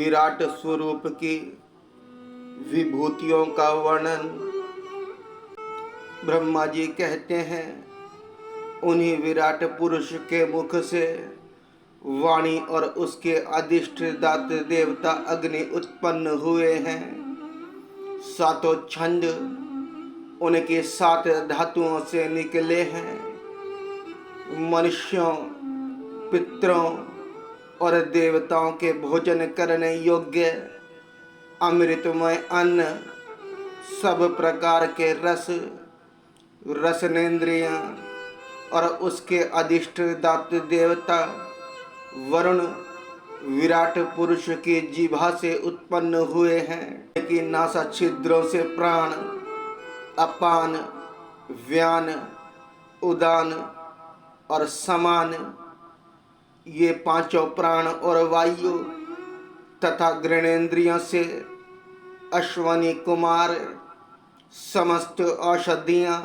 विराट स्वरूप की विभूतियों का वर्णन ब्रह्मा जी कहते हैं। उन्हीं विराट पुरुष के मुख से वाणी और उसके अधिष्ठाता देवता अग्नि उत्पन्न हुए हैं। सातों छंद उनके 7 धातुओं से निकले हैं। मनुष्यों, पितरों और देवताओं के भोजन करने योग्य अमृतमय अन्न, सब प्रकार के रस, रसनेन्द्रियां और उसके अधिष्ठाता देवता वरुण विराट पुरुष की जीभा से उत्पन्न हुए हैं। कि नासा छिद्रों से प्राण, अपान, व्यान, उदान और समान, ये पांचों प्राण और वायु तथा घ्राणेन्द्रियों से अश्वनी कुमार समस्त औषधियां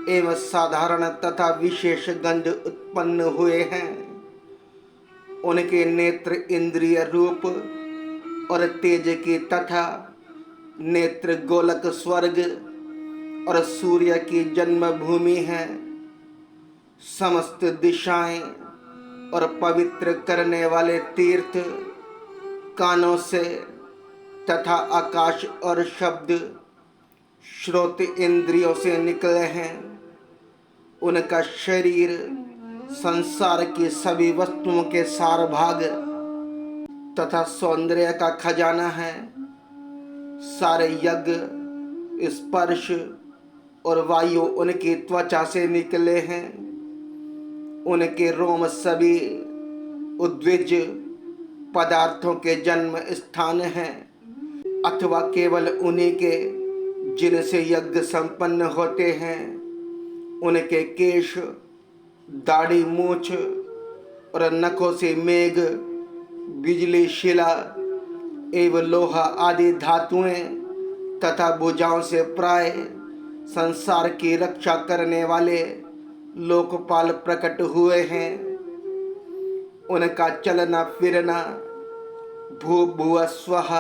एवं साधारण तथा विशेष गंध उत्पन्न हुए हैं। उनके नेत्र इंद्रिय रूप और तेज की तथा नेत्र गोलक स्वर्ग और सूर्य की जन्मभूमि है। समस्त दिशाएं और पवित्र करने वाले तीर्थ कानों से तथा आकाश और शब्द श्रोत इंद्रियों से निकले हैं। उनका शरीर संसार की सभी वस्तुओं के सार भाग तथा सौंदर्य का खजाना है। सारे यज्ञ, स्पर्श और वायु उनकी त्वचा से निकले हैं। उनके रोम सभी उद्भिज पदार्थों के जन्म स्थान हैं, अथवा केवल उन्हीं के जिनसे यज्ञ संपन्न होते हैं। उनके केश, दाढ़ी, मूछ और नखों से मेघ, बिजली, शिला एवं लोहा आदि धातुएं तथा भुजाओं से प्राय संसार की रक्षा करने वाले लोकपाल प्रकट हुए हैं। उनका चलना फिरना भू भुव स्वः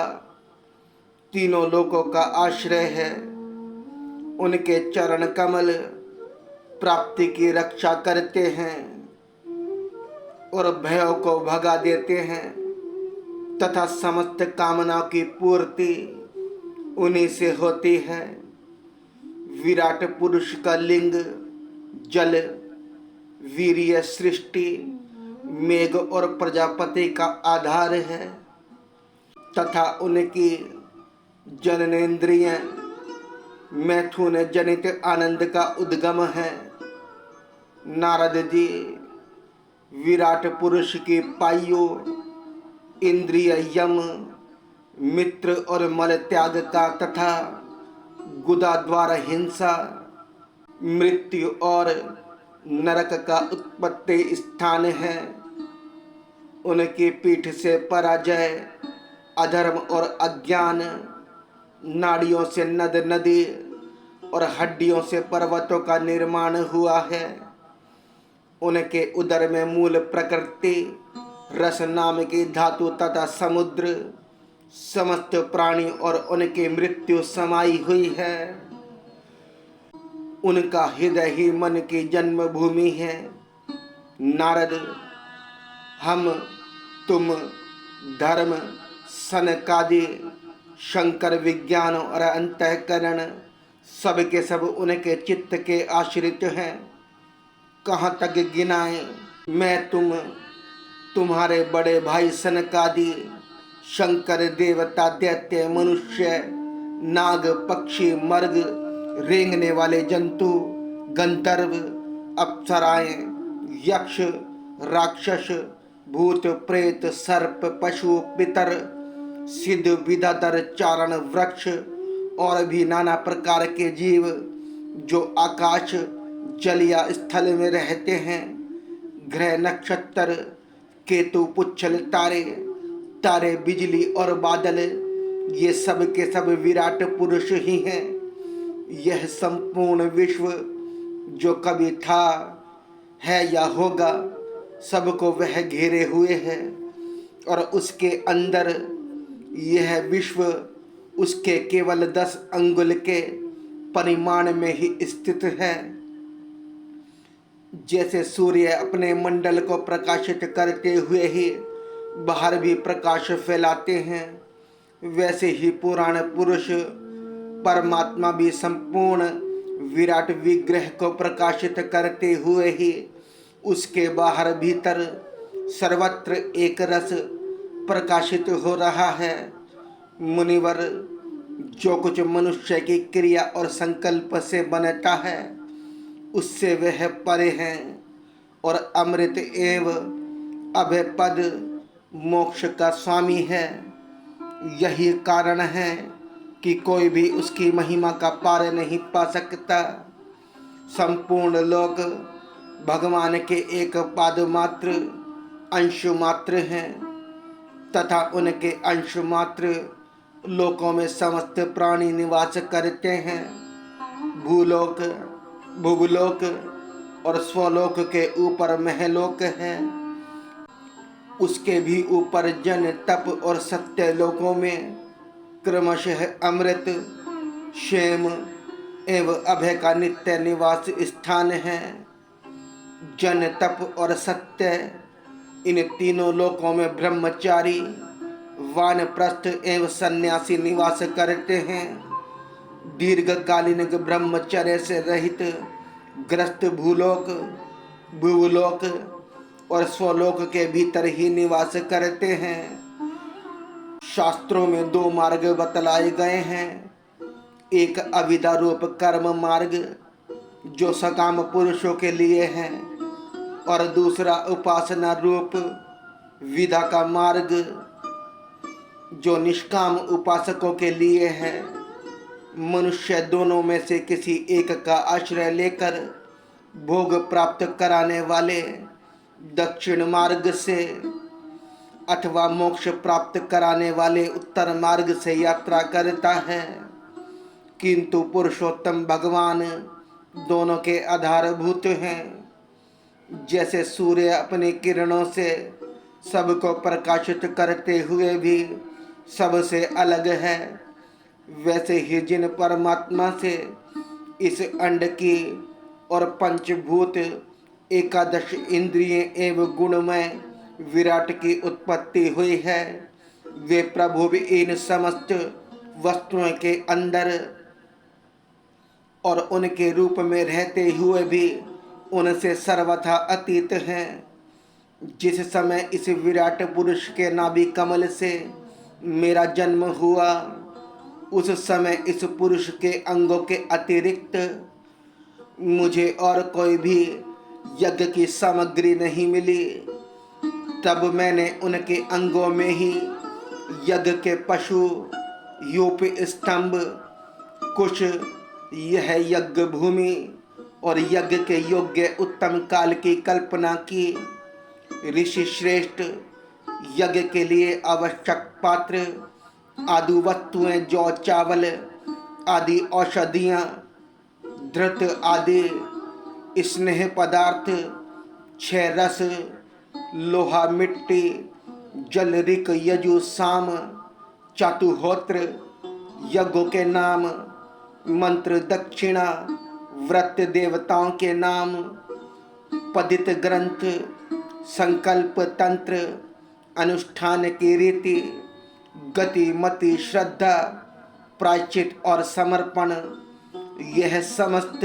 तीनों लोकों का आश्रय है। उनके चरण कमल प्राप्ति की रक्षा करते हैं और भयों को भगा देते हैं तथा समस्त कामनाओं की पूर्ति उन्हीं से होती है। विराट पुरुष का लिंग जल, वीर्य, सृष्टि, मेघ और प्रजापति का आधार है तथा उनकी जननेन्द्रिय मैथुन जनित आनंद का उद्गम है। नारद जी विराट पुरुष की पायु, इंद्रिय, यम, मित्र और मल त्याग का तथा गुदा द्वारा हिंसा, मृत्यु और नरक का उत्पत्ति स्थान है। उनकी पीठ से पराजय, अधर्म और अज्ञान, नाड़ियों से नद नदी और हड्डियों से पर्वतों का निर्माण हुआ है। उनके उदर में मूल प्रकृति, रस नाम की धातु तथा समुद्र, समस्त प्राणी और उनकी मृत्यु समाई हुई है। उनका हृदय ही मन की जन्मभूमि है। नारद, हम, तुम, धर्म, सनकादि, शंकर, विज्ञान और अंतःकरण सब के सब उनके चित्त के आश्रित हैं। कहाँ तक गिनाएं? मैं तुम्हारे बड़े भाई सनकादि, शंकर, देवता, दैत्य, मनुष्य, नाग, पक्षी, मर्ग, रेंगने वाले जंतु, गंधर्व, अप्सराएं, यक्ष, राक्षस, भूत, प्रेत, सर्प, पशु, पितर, सिद्ध, विद्याधर, चारण, वृक्ष और भी नाना प्रकार के जीव जो आकाश, जल या स्थल में रहते हैं। ग्रह, नक्षत्र, केतु, पुच्छल, तारे, बिजली और बादल, ये सब के सब विराट पुरुष ही हैं। यह संपूर्ण विश्व जो कभी था, है या होगा, सबको वह घेरे हुए है और उसके अंदर यह विश्व उसके केवल 10 अंगुल के परिमाण में ही स्थित है। जैसे सूर्य अपने मंडल को प्रकाशित करते हुए ही बाहर भी प्रकाश फैलाते हैं, वैसे ही पुराण पुरुष परमात्मा भी संपूर्ण विराट विग्रह को प्रकाशित करते हुए ही उसके बाहर भीतर सर्वत्र एक रस प्रकाशित हो रहा है। मुनिवर, जो कुछ मनुष्य की क्रिया और संकल्प से बनता है उससे वह परे हैं और अमृत एवं अभय पद मोक्ष का स्वामी है। यही कारण है कि कोई भी उसकी महिमा का पार नहीं पा सकता। संपूर्ण लोक भगवान के एक पाद मात्र अंश मात्र हैं तथा उनके अंश मात्र लोकों में समस्त प्राणी निवास करते हैं। भूलोक, भुवलोक और स्वलोक के ऊपर महलोक है। उसके भी ऊपर जन, तप और सत्य लोकों में क्रमशः अमृत, क्षेम एवं अभय का नित्य निवास स्थान है। जन, तप और सत्य, इन तीनों लोकों में ब्रह्मचारी, वानप्रस्थ एवं सन्यासी निवास करते हैं। दीर्घकालीन ब्रह्मचर्य से रहित ग्रस्त भूलोक, भूलोक और स्वलोक के भीतर ही निवास करते हैं। शास्त्रों में 2 मार्ग बतलाए गए हैं। एक अविद्या रूप कर्म मार्ग जो सकाम पुरुषों के लिए है और दूसरा उपासना रूप विद्या का मार्ग जो निष्काम उपासकों के लिए है। मनुष्य दोनों में से किसी एक का आश्रय लेकर भोग प्राप्त कराने वाले दक्षिण मार्ग से अथवा मोक्ष प्राप्त कराने वाले उत्तर मार्ग से यात्रा करता है। किंतु पुरुषोत्तम भगवान दोनों के आधारभूत हैं। जैसे सूर्य अपनी किरणों से सबको प्रकाशित करते हुए भी सबसे अलग है, वैसे ही जिन परमात्मा से इस अंड की और पंचभूत 11 इंद्रिय एवं गुणमय विराट की उत्पत्ति हुई है, वे प्रभु भी इन समस्त वस्तुओं के अंदर और उनके रूप में रहते हुए भी उनसे सर्वथा अतीत हैं। जिस समय इस विराट पुरुष के नाभि कमल से मेरा जन्म हुआ, उस समय इस पुरुष के अंगों के अतिरिक्त मुझे और कोई भी यज्ञ की सामग्री नहीं मिली। तब मैंने उनके अंगों में ही यज्ञ के पशु, यूप स्तंभ, कुश, यह यज्ञ भूमि और यज्ञ के योग्य उत्तम काल की कल्पना की। ऋषि श्रेष्ठ यज्ञ के लिए आवश्यक पात्र आदि वस्तुएं जौ, चावल आदि औषधियाँ, धृत आदि स्नेह पदार्थ, 6 रस, लोहा, मिट्टी, जल, ऋक, यजु, साम, चातुहोत्र, यज्ञों के नाम, मंत्र, दक्षिणा, व्रत, देवताओं के नाम, पदित ग्रंथ, संकल्प, तंत्र, अनुष्ठान की रीति, गति, मति, श्रद्धा, प्रायश्चित और समर्पण, यह समस्त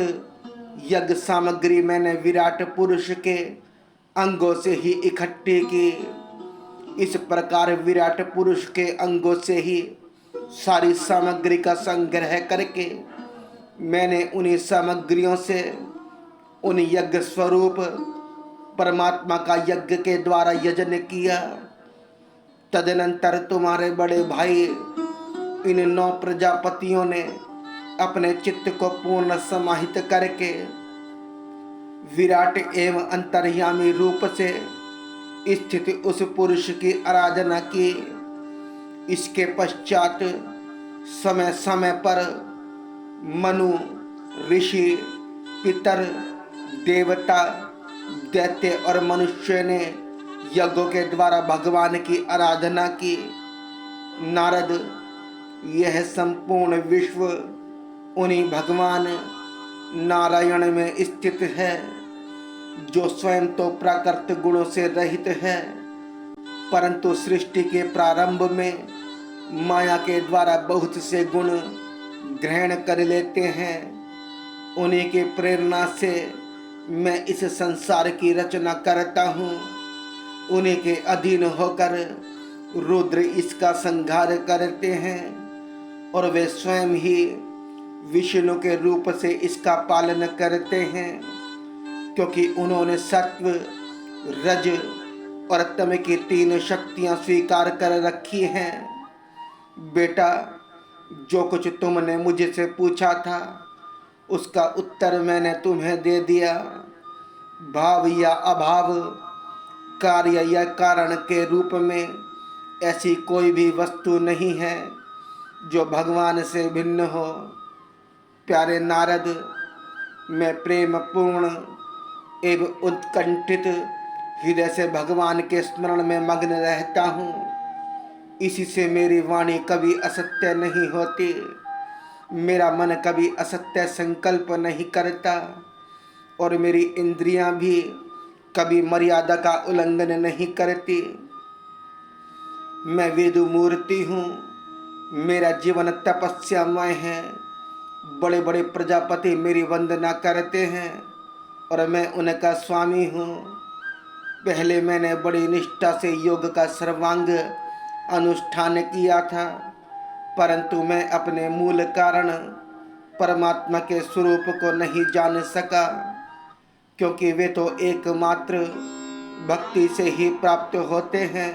यज्ञ सामग्री मैंने विराट पुरुष के अंगों से ही इकट्ठी की। इस प्रकार विराट पुरुष के अंगों से ही सारी सामग्री का संग्रह करके मैंने उन्हीं सामग्रियों से उन यज्ञ स्वरूप परमात्मा का यज्ञ के द्वारा यजन किया। तदनंतर तुम्हारे बड़े भाई इन 9 प्रजापतियों ने अपने चित्त को पूर्ण समाहित करके विराट एवं अंतर्यामी रूप से स्थित उस पुरुष की आराधना की। इसके पश्चात समय समय पर मनु, ऋषि, पितर, देवता, दैत्य और मनुष्य ने यज्ञों के द्वारा भगवान की आराधना की। नारद, यह संपूर्ण विश्व उन्हीं भगवान नारायण में स्थित है, जो स्वयं तो प्राकृत गुणों से रहित है, परंतु सृष्टि के प्रारंभ में माया के द्वारा बहुत से गुण ग्रहण कर लेते हैं। उन्हीं के प्रेरणा से मैं इस संसार की रचना करता हूँ। उन्हीं के अधीन होकर रुद्र इसका संहार करते हैं और वे स्वयं ही विष्णु के रूप से इसका पालन करते हैं, क्योंकि उन्होंने सत्व, रज और तम की 3 शक्तियां स्वीकार कर रखी हैं। बेटा, जो कुछ तुमने मुझसे पूछा था उसका उत्तर मैंने तुम्हें दे दिया। भाव या अभाव, कार्य या कारण के रूप में ऐसी कोई भी वस्तु नहीं है जो भगवान से भिन्न हो। प्यारे नारद, मैं प्रेम पूर्ण एवं उत्कंठित हृदय से भगवान के स्मरण में मग्न रहता हूँ। इसी से मेरी वाणी कभी असत्य नहीं होती, मेरा मन कभी असत्य संकल्प नहीं करता और मेरी इंद्रियां भी कभी मर्यादा का उल्लंघन नहीं करती। मैं वेदु मूर्ति हूँ, मेरा जीवन तपस्यामय है। बड़े बड़े प्रजापति मेरी वंदना करते हैं और मैं उनका स्वामी हूँ। पहले मैंने बड़ी निष्ठा से योग का सर्वांग अनुष्ठान किया था, परंतु मैं अपने मूल कारण परमात्मा के स्वरूप को नहीं जान सका, क्योंकि वे तो एकमात्र भक्ति से ही प्राप्त होते हैं।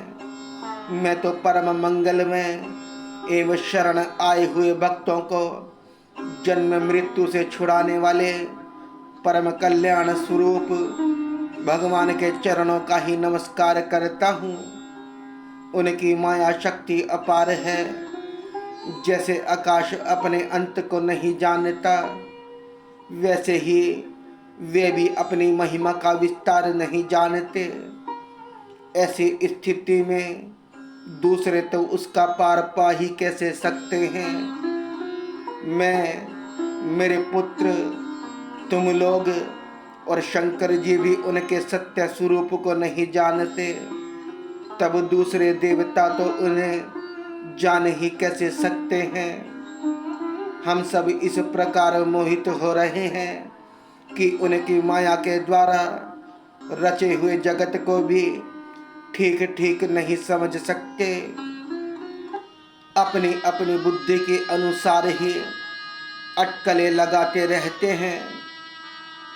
मैं तो परम मंगलमय एवं शरण आए हुए भक्तों को जन्म मृत्यु से छुड़ाने वाले परम कल्याण स्वरूप भगवान के चरणों का ही नमस्कार करता हूँ। उनकी माया शक्ति अपार है। जैसे आकाश अपने अंत को नहीं जानता, वैसे ही वे भी अपनी महिमा का विस्तार नहीं जानते। ऐसी स्थिति में दूसरे तो उसका पार पा ही कैसे सकते हैं। मैं, मेरे पुत्र, तुम लोग और शंकर जी भी उनके सत्य स्वरूप को नहीं जानते, तब दूसरे देवता तो उन्हें जान ही कैसे सकते हैं। हम सब इस प्रकार मोहित हो रहे हैं कि उनकी माया के द्वारा रचे हुए जगत को भी ठीक ठीक नहीं समझ सकते। अपनी अपनी बुद्धि के अनुसार ही अटकलें लगाते रहते हैं।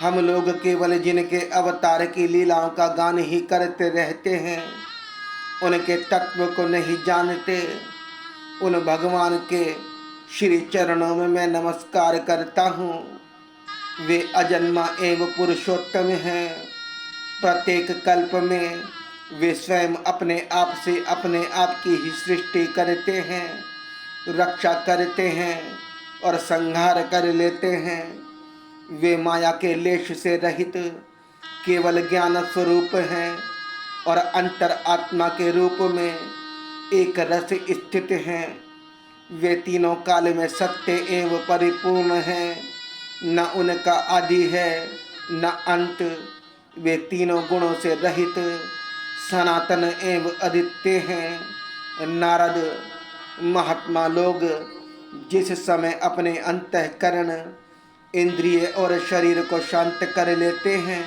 हम लोग केवल जिनके अवतार की लीलाओं का गान ही करते रहते हैं, उनके तत्व को नहीं जानते। उन भगवान के श्री चरणों में मैं नमस्कार करता हूँ। वे अजन्मा एवं पुरुषोत्तम हैं। प्रत्येक कल्प में वे स्वयं अपने आप से अपने आप की ही सृष्टि करते हैं, रक्षा करते हैं और संहार कर लेते हैं। वे माया के लेश से रहित केवल ज्ञान स्वरूप हैं और अंतर आत्मा के रूप में एक रस स्थित हैं। वे तीनों काल में सत्य एवं परिपूर्ण हैं, न उनका आदि है न अंत। वे तीनों गुणों से रहित सनातन एवं अद्वितीय हैं। नारद, महात्मा लोग जिस समय अपने अंतःकरण, इंद्रिय और शरीर को शांत कर लेते हैं,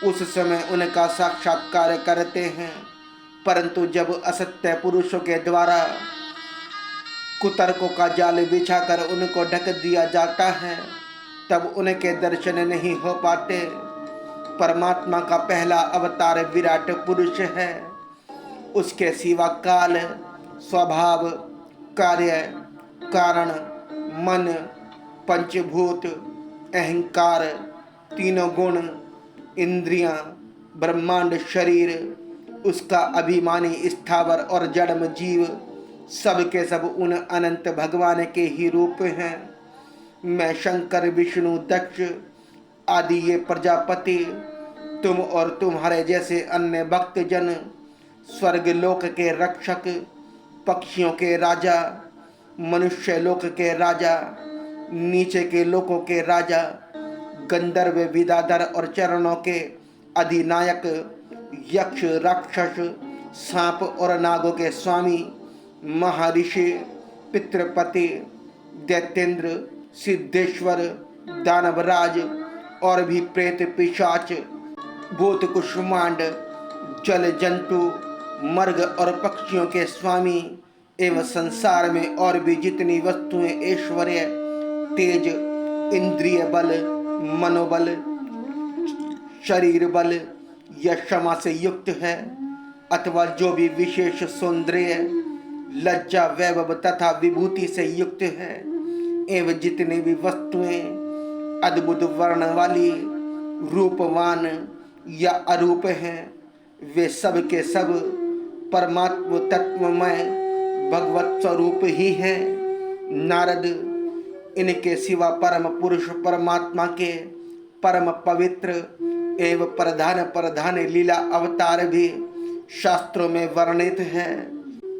उस समय उनका साक्षात्कार करते हैं। परंतु जब असत्य पुरुषों के द्वारा कुतर्कों का जाल बिछाकर उनको ढक दिया जाता है, तब उनके दर्शन नहीं हो पाते। परमात्मा का पहला अवतार विराट पुरुष है। उसके सिवा काल, स्वभाव, कार्य, कारण, मन, पंचभूत, अहंकार, तीनों गुण, इंद्रियां, ब्रह्मांड, शरीर, उसका अभिमानी स्थावर और जड़म जीव, सब के सब उन अनंत भगवान के ही रूप हैं। मैं शंकर, विष्णु, दक्ष आदि ये प्रजापति, तुम और तुम्हारे जैसे अन्य भक्तजन, स्वर्ग लोक के रक्षक, पक्षियों के राजा, मनुष्य लोक के राजा, नीचे के लोकों के राजा, गंधर्व, विद्याधर और चरणों के अधिनायक, यक्ष, राक्षस, सांप और नागों के स्वामी, महर्षि, पितृपति, दैत्येंद्र, सिद्धेश्वर, दानवराज और भी प्रेत, पिशाच, भूत, कुष्मांड, जल जंतु, मर्ग और पक्षियों के स्वामी एवं संसार में और भी जितनी वस्तुएं ऐश्वर्य, तेज, इंद्रिय बल, मनोबल, शरीर बल या क्षमा से युक्त है, अथवा जो भी विशेष सौंदर्य, लज्जा, वैभव तथा विभूति से युक्त है, एवं जितनी भी वस्तुएं अद्भुत वर्ण वाली, रूपवान या अरूप हैं, वे सब के सब परमात्म तत्वमय भगवत स्वरूप ही हैं। नारद, इनके सिवा परम पुरुष परमात्मा के परम पवित्र एवं प्रधान लीला अवतार भी शास्त्रों में वर्णित है।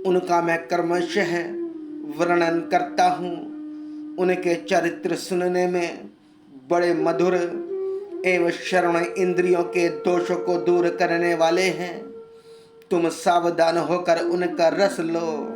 उनका मैं क्रमशः वर्णन करता हूँ। उनके चरित्र सुनने में बड़े मधुर एवं श्रवण इंद्रियों के दोषों को दूर करने वाले हैं। तुम सावधान होकर उनका रस लो।